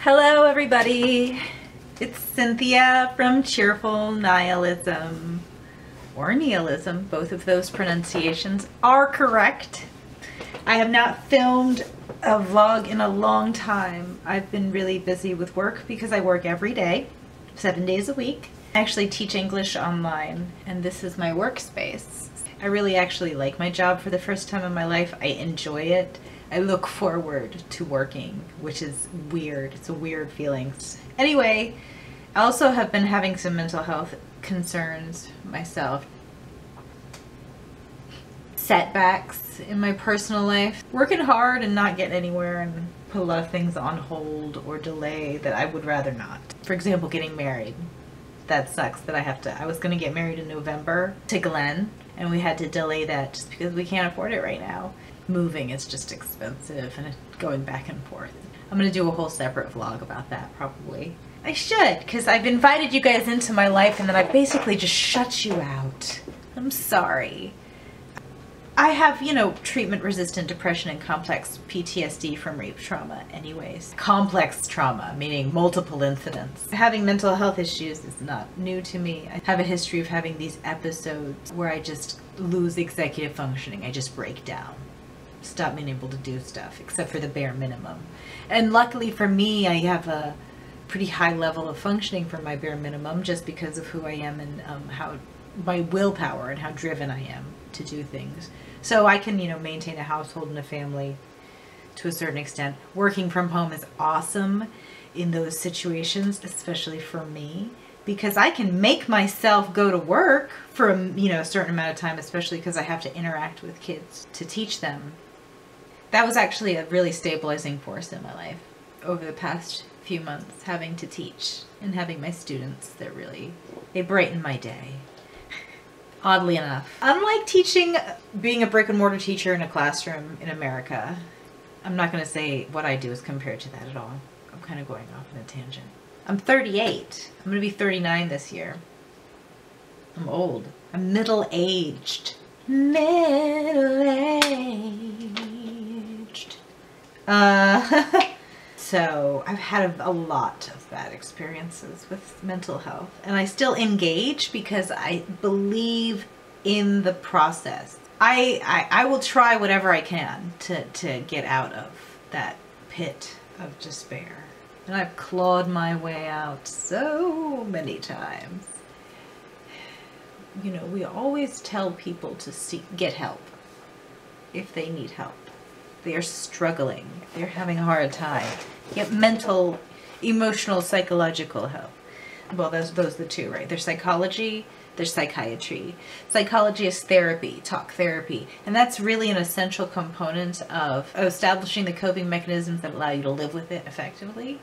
Hello everybody, it's Cynthia from Cheerful Nihilism, or Nihilism, both of those pronunciations are correct. I have not filmed a vlog in a long time. I've been really busy with work because I work every day, 7 days a week. I actually teach English online and this is my workspace. I really actually like my job for the first time in my life. I enjoy it. I look forward to working, which is weird. It's a weird feeling. Anyway, I also have been having some mental health concerns myself. Setbacks in my personal life. Working hard and not getting anywhere and put a lot of things on hold or delay that I would rather not. For example, getting married. That sucks that I was gonna get married in November to Glenn and we had to delay that just because we can't afford it right now. Moving is just expensive and going back and forth. I'm gonna do a whole separate vlog about that probably. I should, because I've invited you guys into my life and then I basically just shut you out. I'm sorry. I have, you know, treatment-resistant depression and complex PTSD from rape trauma anyways. Complex trauma, meaning multiple incidents. Having mental health issues is not new to me. I have a history of having these episodes where I just lose executive functioning. I just break down. Stop being able to do stuff except for the bare minimum. And luckily for me, I have a pretty high level of functioning for my bare minimum just because of who I am and how my willpower and how driven I am to do things. So I can, you know, maintain a household and a family to a certain extent. Working from home is awesome in those situations, especially for me, because I can make myself go to work for a certain amount of time, especially because I have to interact with kids to teach them. That was actually a really stabilizing force in my life over the past few months, having to teach and having my students that really, they brighten my day. Oddly enough. Unlike teaching, being a brick and mortar teacher in a classroom in America, I'm not going to say what I do is compared to that at all. I'm kind of going off on a tangent. I'm 38. I'm going to be 39 this year. I'm old. I'm middle-aged. Middle-aged. So I've had a lot of bad experiences with mental health and I still engage because I believe in the process. I will try whatever I can to get out of that pit of despair. And I've clawed my way out so many times. You know, we always tell people to get help if they need help. They are struggling. They're having a hard time. Get mental, emotional, psychological help. Well, those are the two, right? There's psychology, there's psychiatry. Psychology is therapy, talk therapy. And that's really an essential component of establishing the coping mechanisms that allow you to live with it effectively.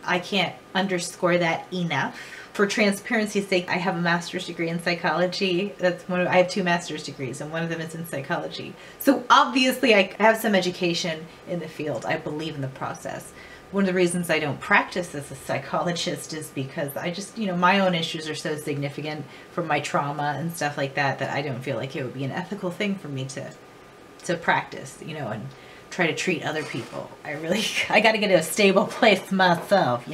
I can't underscore that enough. For transparency's sake, I have a master's degree in psychology. I have 2 master's degrees and one of them is in psychology. So obviously I have some education in the field. I believe in the process. One of the reasons I don't practice as a psychologist is because I just, my own issues are so significant from my trauma and stuff like that that I don't feel like it would be an ethical thing for me to practice, and try to treat other people. I got to get to a stable place myself,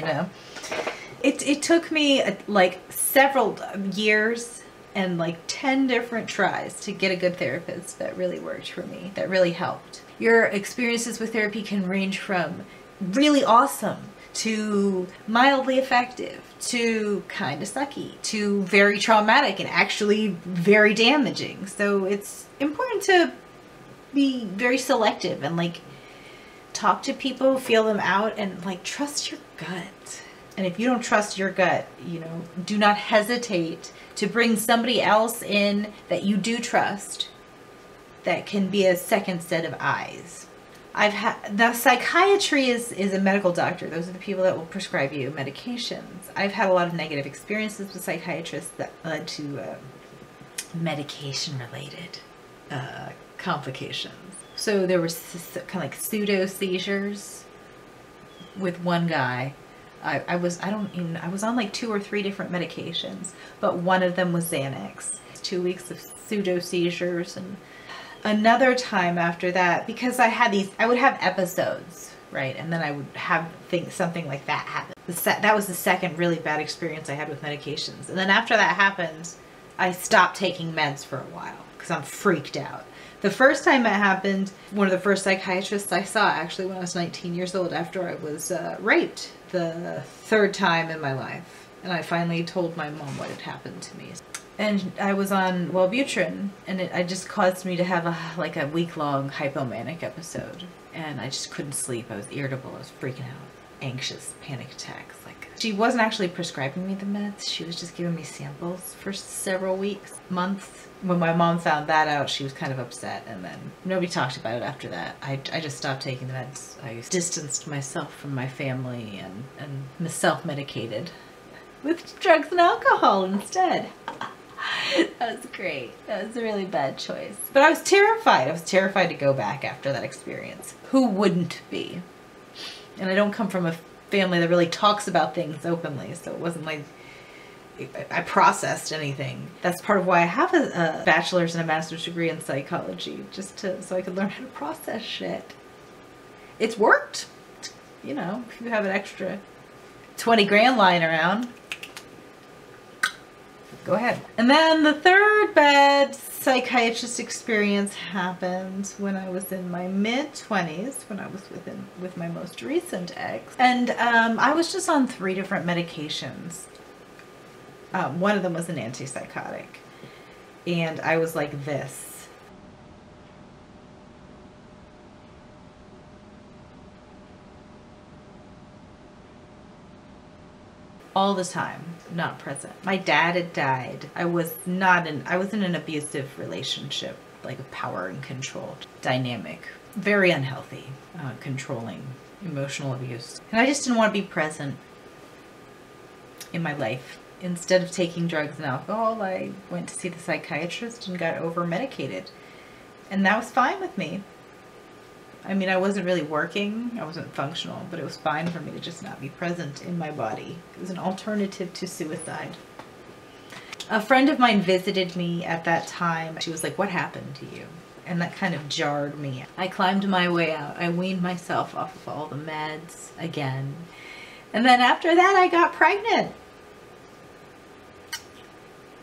It took me like several years and like 10 different tries to get a good therapist that really worked for me, that really helped. Your experiences with therapy can range from really awesome to mildly effective to kind of sucky to very traumatic and actually very damaging. So it's important to be very selective and like talk to people, feel them out, and like trust your gut. And if you don't trust your gut, do not hesitate to bring somebody else in that you do trust that can be a second set of eyes. The psychiatry is a medical doctor. Those are the people that will prescribe you medications. I've had a lot of negative experiences with psychiatrists that led to medication-related complications. So there were kind of like pseudo seizures with one guy. I was on like 2 or 3 different medications, but one of them was Xanax. 2 weeks of pseudo seizures, and another time after that, because I would have episodes right? And then I would have something like that happen. That was the second really bad experience I had with medications. And then after that happened, I stopped taking meds for a while because I'm freaked out. The first time it happened, one of the first psychiatrists I saw actually when I was 19 years old after I was raped the third time in my life. And I finally told my mom what had happened to me. And I was on Wellbutrin, and it just caused me to have a week-long hypomanic episode. And I just couldn't sleep. I was irritable. I was freaking out. Anxious, panic attacks. She wasn't actually prescribing me the meds. She was just giving me samples for several weeks, months. When my mom found that out, she was kind of upset, and then nobody talked about it after that. I just stopped taking the meds. I distanced myself from my family and self-medicated with drugs and alcohol instead. That was great. That was a really bad choice. But I was terrified. I was terrified to go back after that experience. Who wouldn't be? And I don't come from a family that really talks about things openly, so it wasn't like I processed anything. That's part of why I have a bachelor's and a master's degree in psychology, so I could learn how to process shit. It's worked. You know, if you have an extra 20 grand lying around, go ahead. And then the third bad psychiatrist experience happened when I was in my mid-20s, when I was with my most recent ex. And I was just on 3 different medications. One of them was an antipsychotic. And I was like this. All the time, not present. My dad had died. I was in an abusive relationship, like a power and control dynamic. Very unhealthy, controlling, emotional abuse. And I just didn't want to be present in my life. Instead of taking drugs and alcohol, I went to see the psychiatrist and got over-medicated. And that was fine with me. I mean, I wasn't really working, I wasn't functional, but it was fine for me to just not be present in my body. It was an alternative to suicide. A friend of mine visited me at that time. She was like, "What happened to you?" And that kind of jarred me. I climbed my way out. I weaned myself off of all the meds again. And then after that, I got pregnant.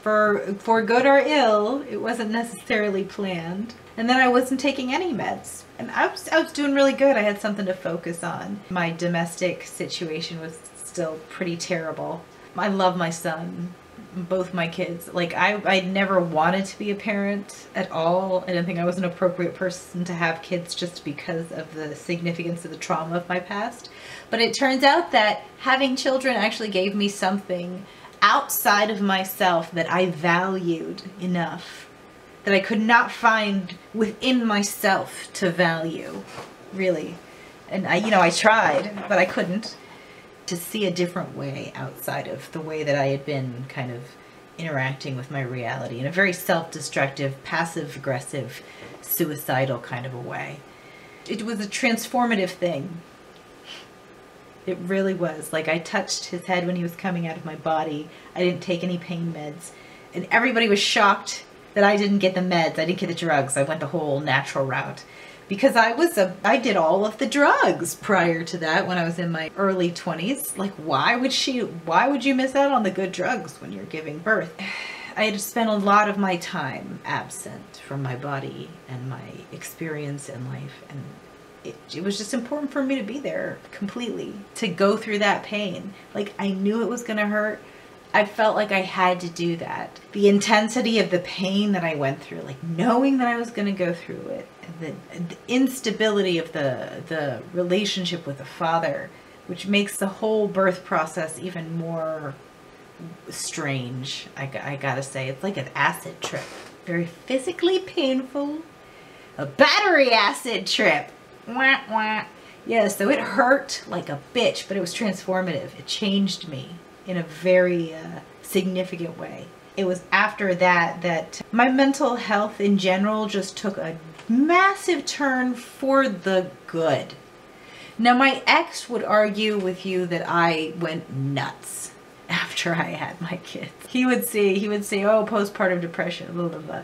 For good or ill, it wasn't necessarily planned. And then I wasn't taking any meds. And I was doing really good. I had something to focus on. My domestic situation was still pretty terrible. I love my son, both my kids. Like, I never wanted to be a parent at all. I didn't think I was an appropriate person to have kids just because of the significance of the trauma of my past. But it turns out that having children actually gave me something outside of myself that I valued enough that I could not within myself to value, really. And I tried, but I couldn't. To see a different way outside of the way that I had been kind of interacting with my reality in a very self-destructive, passive-aggressive, suicidal kind of a way. It was a transformative thing. It really was. Like, I touched his head when he was coming out of my body. I didn't take any pain meds. And everybody was shocked that I didn't get the meds. I didn't get the drugs. I went the whole natural route. Because I did all of the drugs prior to that when I was in my early 20s. Like, why would you miss out on the good drugs when you're giving birth? I had spent a lot of my time absent from my body and my experience in life, and it was just important for me to be there completely, to go through that pain. Like, I knew it was gonna hurt. I felt like I had to do that. The intensity of the pain that I went through, like knowing that I was gonna go through it, and the instability of the relationship with the father, which makes the whole birth process even more strange. I gotta say, it's like an acid trip. Very physically painful. A battery acid trip. Wah, wah. Yeah, so it hurt like a bitch, but it was transformative. It changed me in a very significant way. It was after that my mental health in general just took a massive turn for the good. Now, my ex would argue with you that I went nuts after I had my kids. He would say, oh, postpartum depression, blah, blah, blah.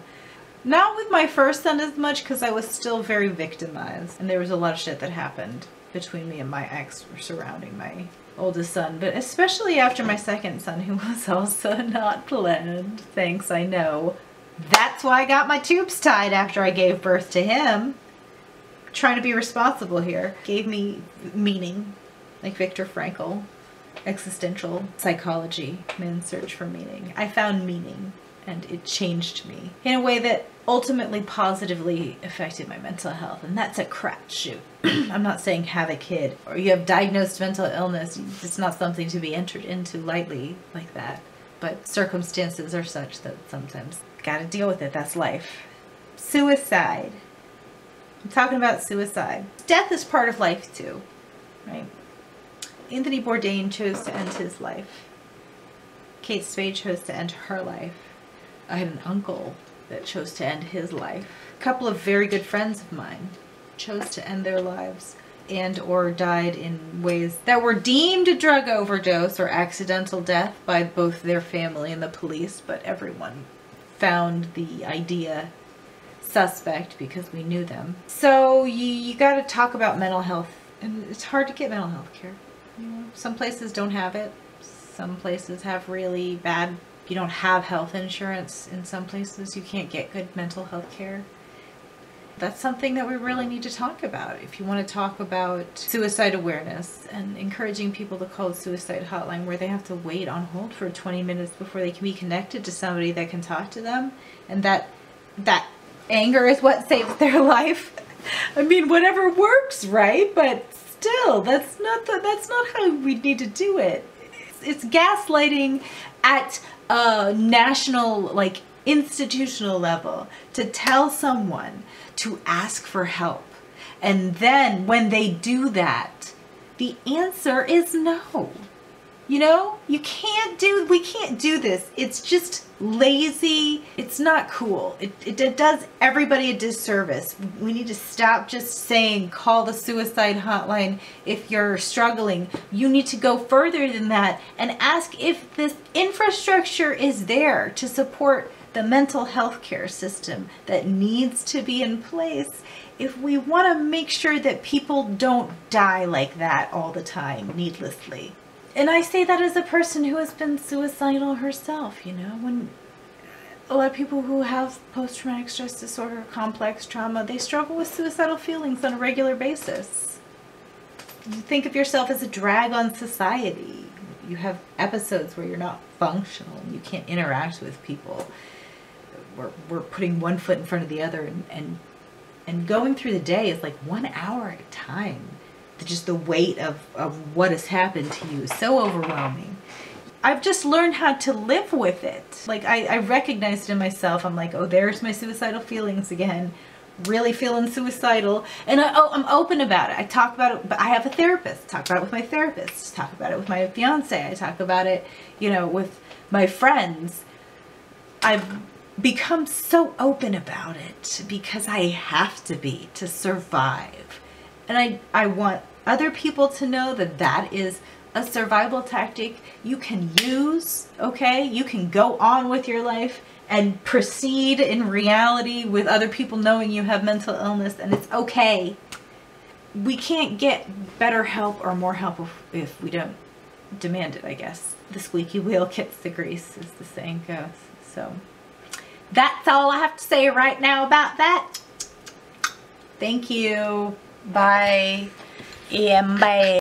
Not with my first son as much, because I was still very victimized, and there was a lot of shit that happened between me and my ex surrounding my oldest son, but especially after my second son, who was also not planned. Thanks, I know. That's why I got my tubes tied after I gave birth to him. Trying to be responsible here. Gave me meaning, like Viktor Frankl, existential psychology, man's search for meaning. I found meaning, and it changed me in a way that ultimately positively affected my mental health, and that's a crapshoot. I'm not saying have a kid or you have diagnosed mental illness. It's not something to be entered into lightly like that, but circumstances are such that sometimes gotta deal with it. That's life. Suicide. I'm talking about suicide. Death is part of life too, right? Anthony Bourdain chose to end his life. Kate Spade chose to end her life. I had an uncle that chose to end his life. A couple of very good friends of mine chose to end their lives and or died in ways that were deemed a drug overdose or accidental death by both their family and the police, but everyone found the idea suspect because we knew them. So you got to talk about mental health, and it's hard to get mental health care. You know, some places don't have it. Some places have really bad. You don't have health insurance. In some places you can't get good mental health care. That's something that we really need to talk about. If you want to talk about suicide awareness and encouraging people to call the suicide hotline, where they have to wait on hold for 20 minutes before they can be connected to somebody that can talk to them, and that anger is what saves their life. I mean, whatever works, right? But still, that's not how we need to do it. It's gaslighting at a national, like, institutional level to tell someone to ask for help, and then when they do that, the answer is no. You know, we can't do this. It's just lazy. It's not cool. It does everybody a disservice. We need to stop just saying call the suicide hotline if you're struggling. You need to go further than that and ask if this infrastructure is there to support the mental health care system that needs to be in place if we want to make sure that people don't die like that all the time needlessly. And I say that as a person who has been suicidal herself, you know, when a lot of people who have post-traumatic stress disorder, complex trauma, they struggle with suicidal feelings on a regular basis. You think of yourself as a drag on society. You have episodes where you're not functional and you can't interact with people. We're putting one foot in front of the other, and going through the day is like 1 hour at a time. Just the weight of what has happened to you is so overwhelming. I've just learned how to live with it. Like, I recognized it in myself. I'm like, oh, there's my suicidal feelings again. Really feeling suicidal. And I'm open about it. I talk about it, but I have a therapist. I talk about it with my therapist. I talk about it with my fiance. I talk about it, you know, with my friends. I've become so open about it because I have to be to survive. And I want other people to know that that is a survival tactic you can use, okay? You can go on with your life and proceed in reality with other people knowing you have mental illness, and it's okay. We can't get better help or more help if we don't demand it, I guess. The squeaky wheel gets the grease, as the saying goes. So that's all I have to say right now about that. Thank you. Bye. Bye.